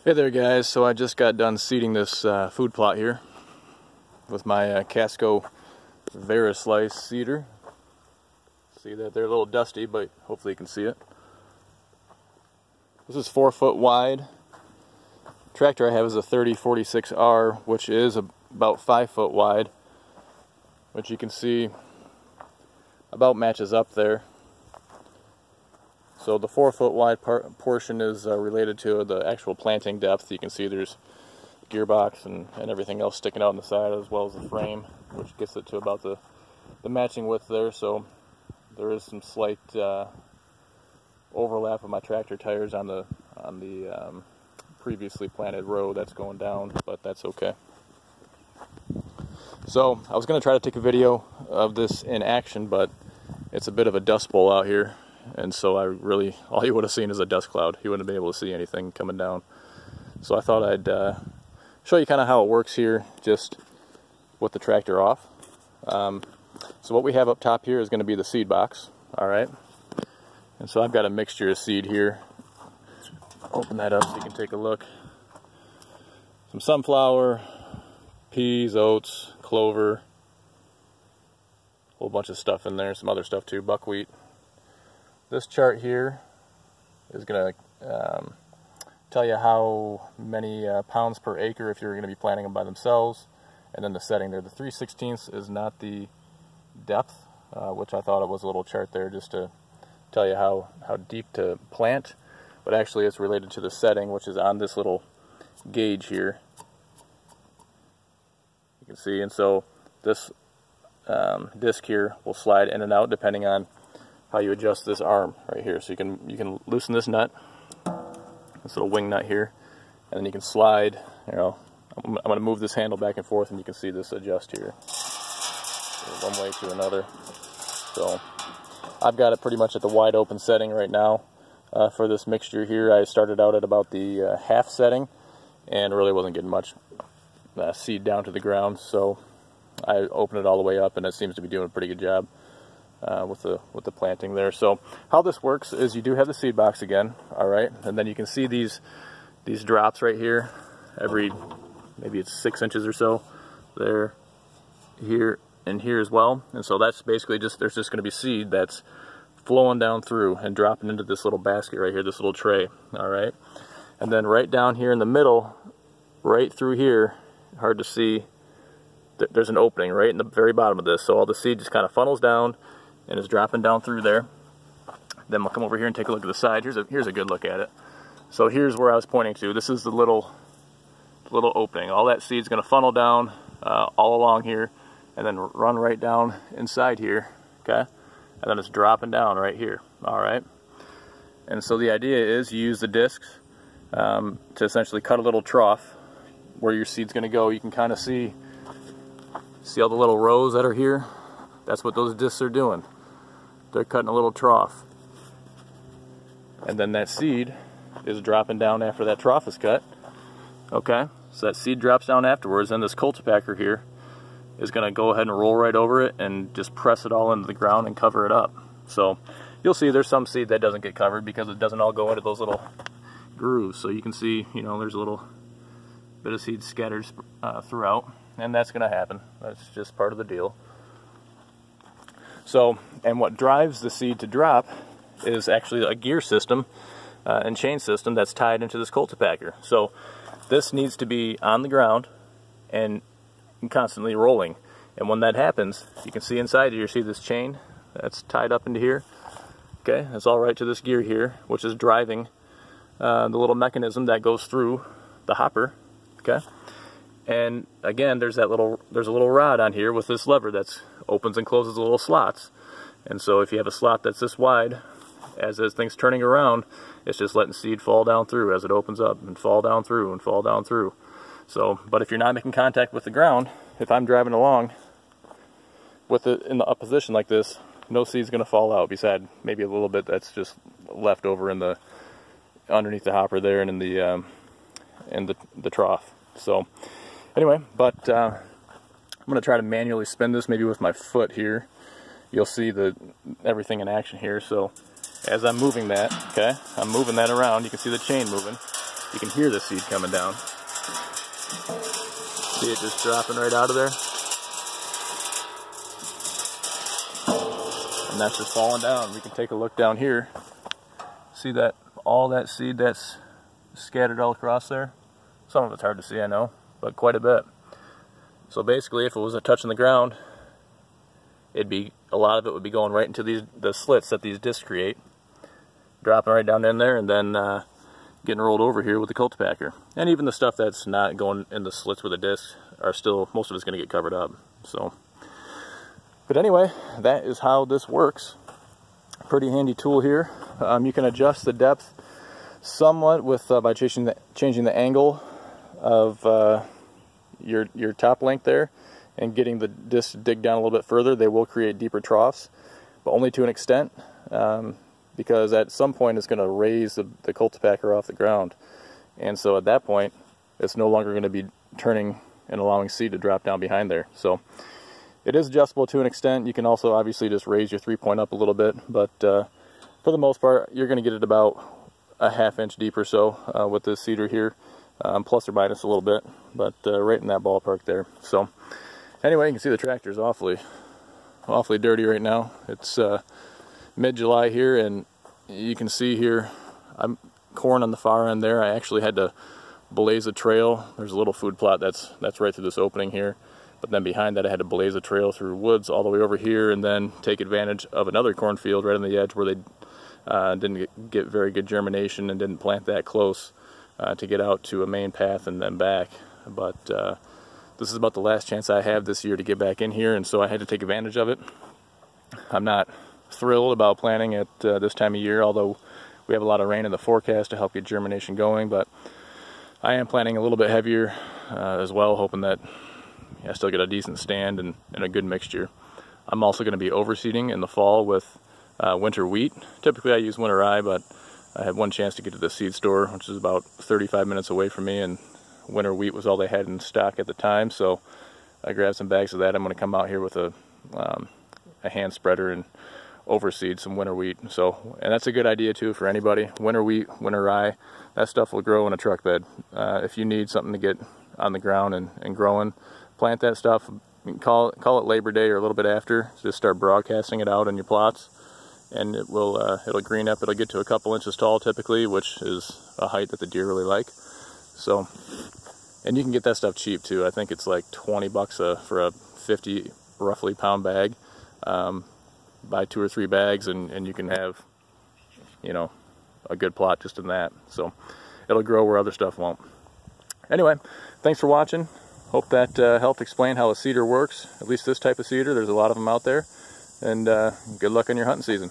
Hey there guys, so I just got done seeding this food plot here with my Kasco Vari-Slice Seeder. See that they're a little dusty, but hopefully you can see it. This is 4 foot wide. The tractor I have is a 3046R, which is about 5 foot wide, which you can see about matches up there. So the 4 foot wide portion is related to the actual planting depth. You can see there's gearbox and everything else sticking out on the side, as well as the frame, which gets it to about the matching width there. So there is some slight overlap of my tractor tires on the previously planted row that's going down, but that's okay. So I was going to try to take a video of this in action, but it's a bit of a dust bowl out here. And so all you would have seen is a dust cloud. You wouldn't have been able to see anything coming down. So I thought I'd show you kind of how it works here, just with the tractor off. So what we have up top here is going to be the seed box. All right. And so I've got a mixture of seed here. Open that up so you can take a look. Some sunflower, peas, oats, clover, a whole bunch of stuff in there. Some other stuff too, buckwheat. This chart here is going to tell you how many pounds per acre if you're going to be planting them by themselves, and then the setting there. The 3/16 is not the depth, which I thought it was a little chart there just to tell you how deep to plant, but actually it's related to the setting, which is on this little gauge here. You can see, and so this disc here will slide in and out depending on how you adjust this arm right here. So you can loosen this nut, this little wing nut here, and then you can slide. You know, I'm going to move this handle back and forth, and you can see this adjust here, one way to another. So I've got it pretty much at the wide open setting right now for this mixture here. I started out at about the half setting, and really wasn't getting much seed down to the ground. So I opened it all the way up, and it seems to be doing a pretty good job with the planting there. So how this works is you do have the seed box again, all right, and then you can see these drops right here, every maybe it's 6 inches or so, there, here, and here as well. And so that's basically there's just going to be seed that's flowing down through and dropping into this little basket right here, this little tray, all right. And then right down here in the middle, right through here, hard to see, there's an opening right in the very bottom of this. So all the seed just kind of funnels down and is dropping down through there. Then we'll come over here and take a look at the side. Here's a good look at it. So here's where I was pointing to. This is the little opening. All that seed's going to funnel down all along here, and then run right down inside here. Okay, and then it's dropping down right here. All right. And so the idea is you use the discs to essentially cut a little trough where your seed's going to go. You can kind of see all the little rows that are here. That's what those discs are doing. They're cutting a little trough. And then that seed is dropping down after that trough is cut. Okay, so that seed drops down afterwards, and this cultipacker here is going to go ahead and roll right over it and just press it all into the ground and cover it up. So you'll see there's some seed that doesn't get covered because it doesn't all go into those little grooves. So you can see, you know, there's a little bit of seed scattered throughout, and that's going to happen. That's just part of the deal. So, and what drives the seed to drop is actually a gear system and chain system that's tied into this cultipacker. So this needs to be on the ground and constantly rolling. And when that happens, you can see inside here, you see this chain that's tied up into here. Okay, that's all right to this gear here, which is driving the little mechanism that goes through the hopper. Okay, and again, there's a little rod on here with this lever that's opens and closes the little slots. And so if you have a slot that's this wide, as things turning around, it's just letting seed fall down through as it opens up and fall down through and fall down through. So, but if you're not making contact with the ground, if I'm driving along with it in the up position like this, no seed's going to fall out, beside maybe a little bit that's just left over in the underneath the hopper there and in the trough. So anyway, but I'm going to try to manually spin this, maybe with my foot here. You'll see everything in action here. So as I'm moving that, okay, I'm moving that around. You can see the chain moving. you can hear the seed coming down. See it just dropping right out of there? And that's just falling down. We can take a look down here. See that, all that seed that's scattered all across there? Some of it's hard to see, I know, but quite a bit. So basically, if it was touching the ground, it'd be, a lot of it would be going right into the slits that these discs create, dropping right down in there, and then getting rolled over here with the cultipacker. And even the stuff that's not going in the slits with the discs are still, most of it's going to get covered up. So, but anyway, that is how this works. Pretty handy tool here. You can adjust the depth somewhat with by changing the angle of your top length there, and getting the disc to dig down a little bit further. They will create deeper troughs, but only to an extent, because at some point it's going to raise the cultipacker off the ground, and so at that point it's no longer going to be turning and allowing seed to drop down behind there. So it is adjustable to an extent. You can also obviously just raise your 3-point up a little bit, but for the most part you're going to get it about a ½ inch deep or so with this seeder here, plus or minus a little bit, but right in that ballpark there. So anyway, you can see the tractor's awfully dirty right now. It's mid-July here, and you can see here I'm corn on the far end there. I actually had to blaze a trail. There's a little food plot that's right through this opening here, but then behind that I had to blaze a trail through woods all the way over here, and then take advantage of another cornfield right on the edge where they didn't get very good germination and didn't plant that close to get out to a main path and then back. But this is about the last chance I have this year to get back in here, and so I had to take advantage of it. I'm not thrilled about planting at this time of year, although we have a lot of rain in the forecast to help get germination going, but I am planting a little bit heavier as well, hoping that I still get a decent stand and a good mixture. I'm also going to be overseeding in the fall with winter wheat. Typically I use winter rye, but I had one chance to get to the seed store, which is about 35 minutes away from me, and winter wheat was all they had in stock at the time, so I grabbed some bags of that. I'm going to come out here with a hand spreader and overseed some winter wheat. So, and that's a good idea too for anybody. Winter wheat, winter rye, that stuff will grow in a truck bed. If you need something to get on the ground and growing, plant that stuff. You can call it Labor Day or a little bit after. Just start broadcasting it out in your plots, and it will it'll green up. It'll get to a couple inches tall typically, which is a height that the deer really like. So, and you can get that stuff cheap too. I think it's like 20 bucks for a 50 roughly pound bag. Buy 2 or 3 bags and you can have, you know, a good plot just in that. So it'll grow where other stuff won't. Anyway, thanks for watching. Hope that helped explain how a seeder works, at least this type of seeder. There's a lot of them out there, and good luck on your hunting season.